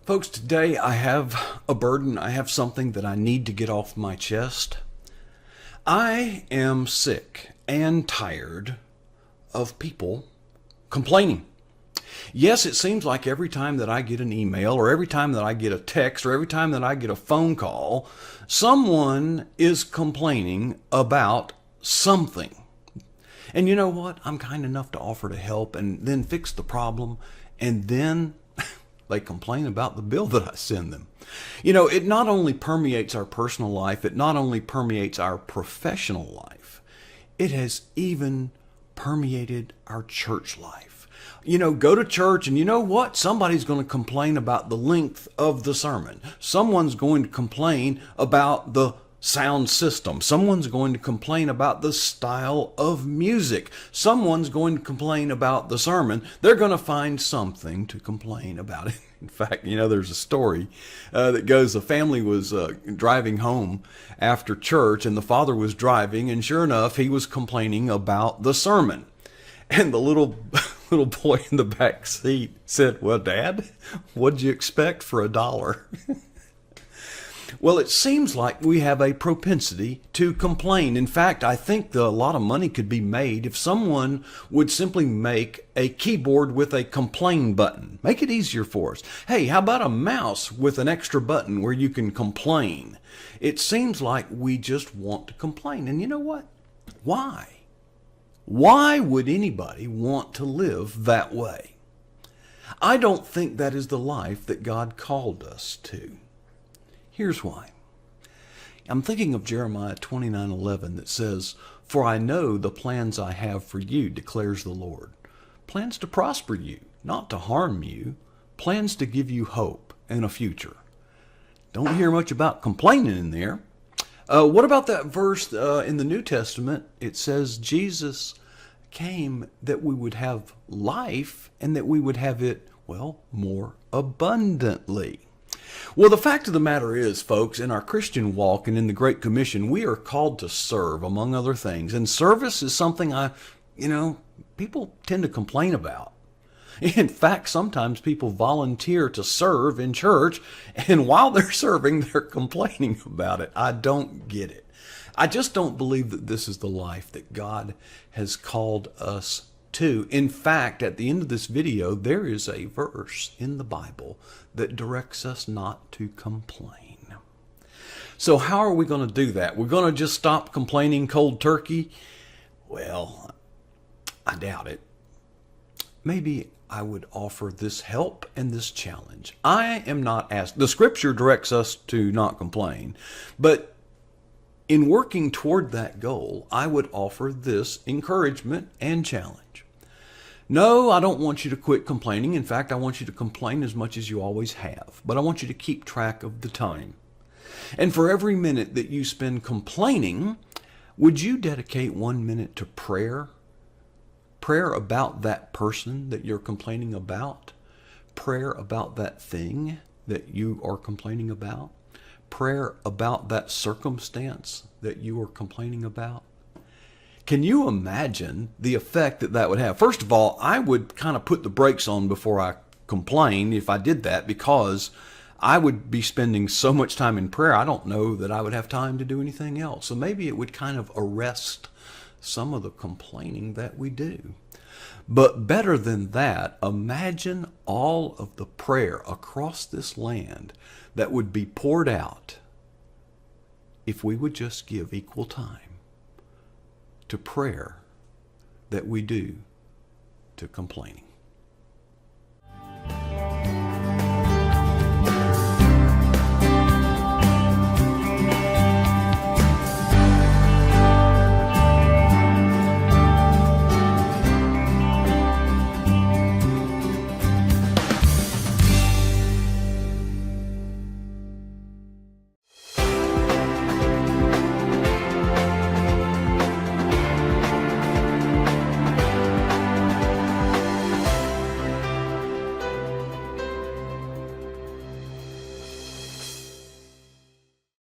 Folks, today I have a burden. I have something that I need to get off my chest. I am sick and tired of people complaining. Yes, it seems like every time that I get an email or every time that I get a text or every time that I get a phone call, someone is complaining about something. And you know what? I'm kind enough to offer to help and then fix the problem, and then they complain about the bill that I send them. You know, it not only permeates our personal life, it not only permeates our professional life, it has even permeated our church life. You know, go to church and you know what? Somebody's going to complain about the length of the sermon. Someone's going to complain about the sound system. Someone's going to complain about the style of music. Someone's going to complain about the sermon. They're going to find something to complain about it. In fact, you know, there's a story that goes, a family was driving home after church, and the father was driving, and sure enough, he was complaining about the sermon. And the little boy in the back seat said, "Well, Dad, what'd you expect for $1?" Well, it seems like we have a propensity to complain. In fact, I think a lot of money could be made if someone would simply make a keyboard with a complain button. Make it easier for us. Hey, how about a mouse with an extra button where you can complain? It seems like we just want to complain. And you know what? Why? Why would anybody want to live that way? I don't think that is the life that God called us to. Here's why. I'm thinking of Jeremiah 29:11 that says, "For I know the plans I have for you, declares the Lord. Plans to prosper you, not to harm you. Plans to give you hope and a future." Don't hear much about complaining in there. What about that verse in the New Testament? It says Jesus came that we would have life and that we would have it, well, more abundantly. Well, the fact of the matter is, folks, in our Christian walk and in the Great Commission, we are called to serve, among other things. And service is something people tend to complain about. In fact, sometimes people volunteer to serve in church, and while they're serving, they're complaining about it. I don't get it. I just don't believe that this is the life that God has called us to. In fact, at the end of this video, there is a verse in the Bible that directs us not to complain. So how are we going to do that? We're going to just stop complaining cold turkey? Well, I doubt it. Maybe I would offer this help and this challenge. I am not asked. The scripture directs us to not complain, but in working toward that goal, I would offer this encouragement and challenge. No, I don't want you to quit complaining. In fact, I want you to complain as much as you always have, but I want you to keep track of the time. And for every minute that you spend complaining, would you dedicate 1 minute to prayer? Prayer about that person that you're complaining about. Prayer about that thing that you are complaining about. Prayer about that circumstance that you are complaining about. Can you imagine the effect that that would have? First of all, I would kind of put the brakes on before I complain if I did that, because I would be spending so much time in prayer, I don't know that I would have time to do anything else. So maybe it would kind of arrest some of the complaining that we do. But better than that, imagine all of the prayer across this land that would be poured out if we would just give equal time to prayer that we do to complaining.